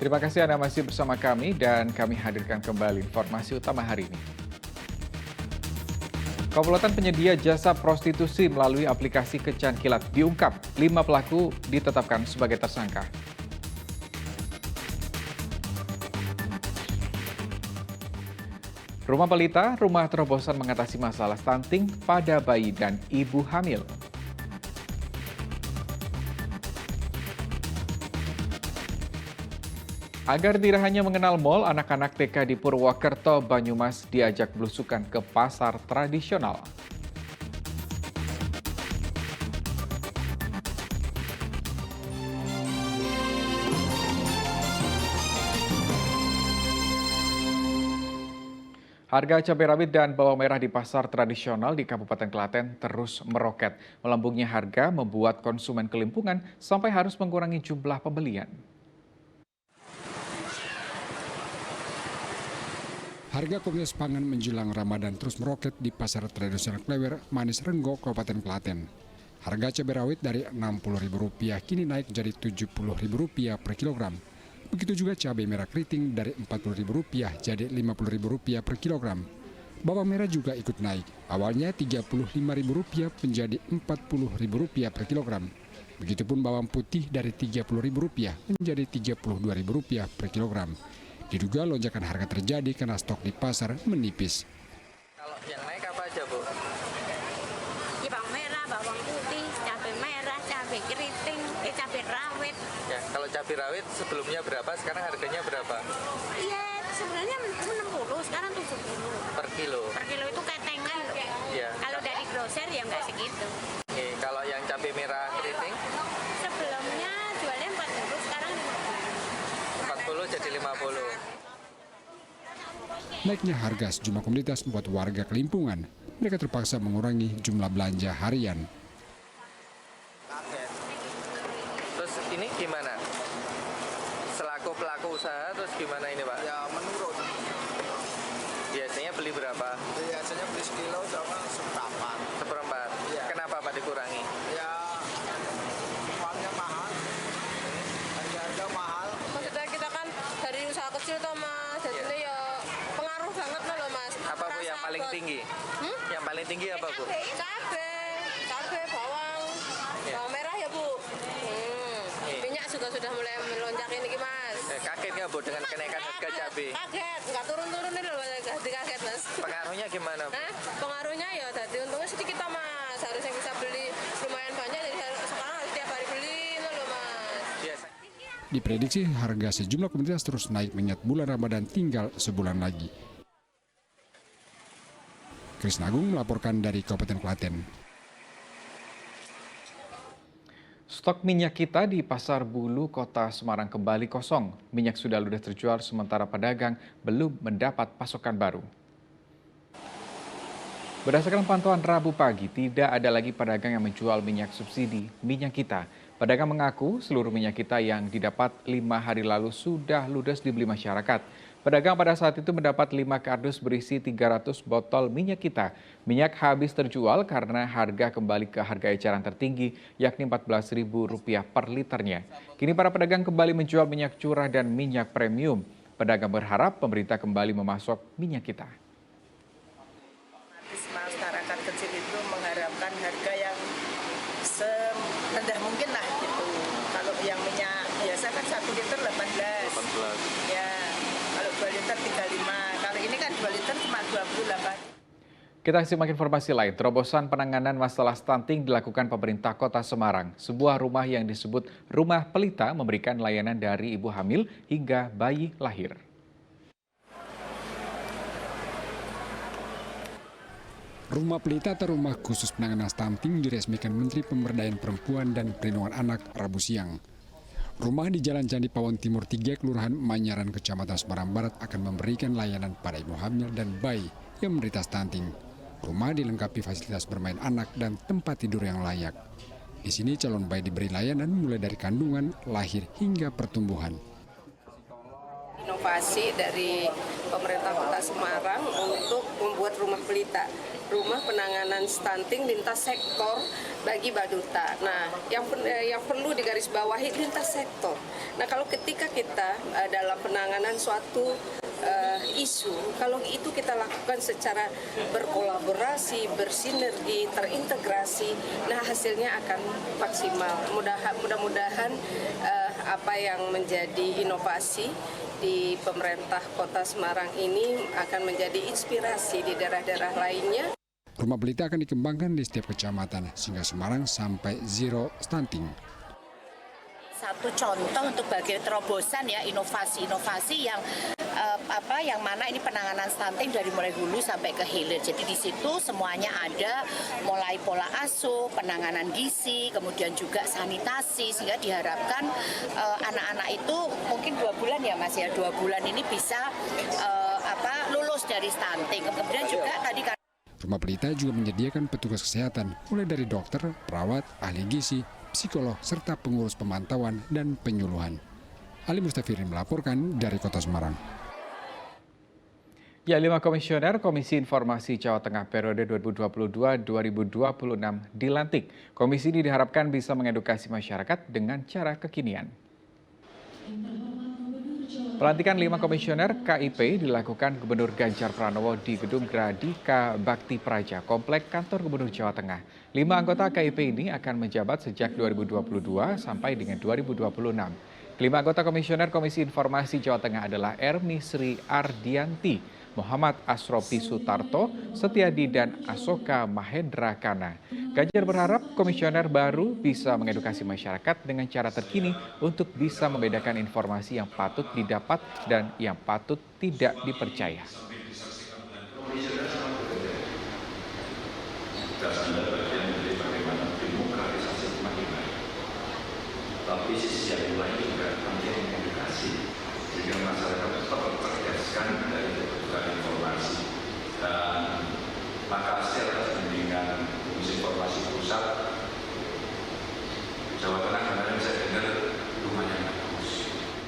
Terima kasih Anda masih bersama kami dan kami hadirkan kembali informasi utama hari ini. Komplotan penyedia jasa prostitusi melalui aplikasi Kencan Kilat diungkap. 5 pelaku ditetapkan sebagai tersangka. Rumah Pelita, rumah terobosan mengatasi masalah stunting pada bayi dan ibu hamil. Agar tidak hanya mengenal mal, anak-anak TK di Purwokerto, Banyumas diajak belusukan ke pasar tradisional. Harga cabai rawit dan bawang merah di pasar tradisional di Kabupaten Klaten terus meroket. Melambungnya harga membuat konsumen kelimpungan sampai harus mengurangi jumlah pembelian. Harga komoditas pangan menjelang Ramadan terus meroket di pasar tradisional Klewer, Manis Renggo, Kabupaten Klaten. Harga cabai rawit dari Rp60.000 kini naik menjadi Rp70.000 per kilogram. Begitu juga cabai merah keriting dari Rp40.000 jadi Rp50.000 per kilogram. Bawang merah juga ikut naik, awalnya Rp35.000 menjadi Rp40.000 per kilogram. Begitupun bawang putih dari Rp30.000 menjadi Rp32.000 per kilogram. Diduga lonjakan harga terjadi karena stok di pasar menipis. Kalau yang naik apa aja, Bu? Ya, bawang merah, bawang putih, cabai merah, cabai keriting, cabai rawit. Ya, kalau cabai rawit sebelumnya berapa? Sekarang harganya berapa? Iya, sebenarnya 60, sekarang 70. Per kilo. Per kilo itu ketengan loh. Ya. Kalau dari grosir ya nggak segitu. Oke, kalau yang cabai merah keriting Sebelumnya jualnya 40, sekarang 40 jadi 50. Naiknya harga sejumlah komoditas membuat warga kelimpungan. Mereka terpaksa mengurangi jumlah belanja harian. Terus ini gimana? Selaku pelaku usaha terus gimana ini, Pak? Ya menurun. Biasanya beli berapa? Biasanya beli sekilo sama seperempat. Seperempat. Iya. Kenapa, Pak, dikurangi? Ya uangnya mahal. Harga mahal. Maksudnya kita kan dari usaha kecil toh Mas, jadi Iya. ya pengaruh banget loh Mas. Apa, Bu, yang paling tinggi? Yang paling tinggi apa, Bu? Cabai, bawang, Iya. bawang merah ya Bu. Iya. Minyak juga sudah mulai melonjak ini Mas. Kaget nggak, Bu, dengan kenaikan harga cabai? Kaget, nggak turun-turun ini loh, kaget Mas. Pengaruhnya gimana, Bu? Hah? Pengaruhnya ya tadi untungnya sedikit toh Mas. Harusnya bisa beli lumayan banyak, jadi sekarang harus tiap hari beli itu loh Mas. Biasa. Diprediksi harga sejumlah komoditas terus naik mengingat bulan Ramadan tinggal sebulan lagi. Krisnagung melaporkan dari Kabupaten Klaten. Stok minyak kita di Pasar Bulu, Kota Semarang kembali kosong. Minyak sudah ludes terjual sementara pedagang belum mendapat pasokan baru. Berdasarkan pantauan Rabu pagi, tidak ada lagi pedagang yang menjual minyak subsidi minyak kita. Pedagang mengaku seluruh minyak kita yang didapat 5 hari lalu sudah ludes dibeli masyarakat. Pedagang pada saat itu mendapat 5 kardus berisi 300 botol minyak kita. Minyak habis terjual karena harga kembali ke harga eceran tertinggi, yakni Rp14.000 per liternya. Kini para pedagang kembali menjual minyak curah dan minyak premium. Pedagang berharap pemerintah kembali memasok minyak kita. Masyarakat kecil itu mengharapkan harga yang serendah mungkin lah gitu. Kalau yang minyak biasa kan 1 liter 18. Ya, kalau 2 liter 35. Kalau ini kan 2 liter cuma 28. Kita simak informasi lain. Terobosan penanganan masalah stunting dilakukan pemerintah Kota Semarang. Sebuah rumah yang disebut Rumah Pelita memberikan layanan dari ibu hamil hingga bayi lahir. Rumah Pelita atau Rumah Khusus Penanganan Stunting diresmikan Menteri Pemberdayaan Perempuan dan Perlindungan Anak Rabu siang. Rumah di Jalan Candi Pawon Timur 3, Kelurahan Manyaran, Kecamatan Semarang Barat akan memberikan layanan pada ibu hamil dan bayi yang menderita stunting. Rumah dilengkapi fasilitas bermain anak dan tempat tidur yang layak. Di sini calon bayi diberi layanan mulai dari kandungan, lahir hingga pertumbuhan. Inovasi dari pemerintah Kota Semarang untuk membuat rumah pelita. rumah penanganan stunting lintas sektor bagi Baduta. Nah, yang perlu digarisbawahi lintas sektor. Nah, kalau ketika kita dalam penanganan suatu isu, kalau itu kita lakukan secara berkolaborasi, bersinergi, terintegrasi, nah hasilnya akan maksimal. Mudah-mudahan apa yang menjadi inovasi di pemerintah Kota Semarang ini akan menjadi inspirasi di daerah-daerah lainnya. Rumah Belita akan dikembangkan di setiap kecamatan sehingga Semarang sampai zero stunting. Satu contoh untuk bagi terobosan ya, inovasi-inovasi yang yang mana ini penanganan stunting dari mulai hulu sampai ke hilir. Jadi di situ semuanya ada, mulai pola asuh, penanganan gizi, kemudian juga sanitasi, sehingga diharapkan anak-anak itu mungkin 2 bulan ya Mas ya, 2 bulan ini bisa lulus dari stunting. Kemudian juga tadi Rumah Pelita juga menyediakan petugas kesehatan, mulai dari dokter, perawat, ahli gizi, psikolog, serta pengurus pemantauan dan penyuluhan. Ali Mustafirin melaporkan dari Kota Semarang. Ya, 5 komisioner Komisi Informasi Jawa Tengah periode 2022-2026 dilantik. Komisi ini diharapkan bisa mengedukasi masyarakat dengan cara kekinian. Pelantikan 5 komisioner KIP dilakukan Gubernur Ganjar Pranowo di Gedung Gradika Bakti Praja, Komplek Kantor Gubernur Jawa Tengah. 5 anggota KIP ini akan menjabat sejak 2022 sampai dengan 2026. 5 anggota komisioner Komisi Informasi Jawa Tengah adalah Ermi Sri Ardianti, Muhammad Asrofi Sutarto, Setiadi, dan Asoka Mahendra Kana. Ganjar berharap komisioner baru bisa mengedukasi masyarakat dengan cara terkini untuk bisa membedakan informasi yang patut didapat dan yang patut tidak dipercaya. Tapi sisi yang lain juga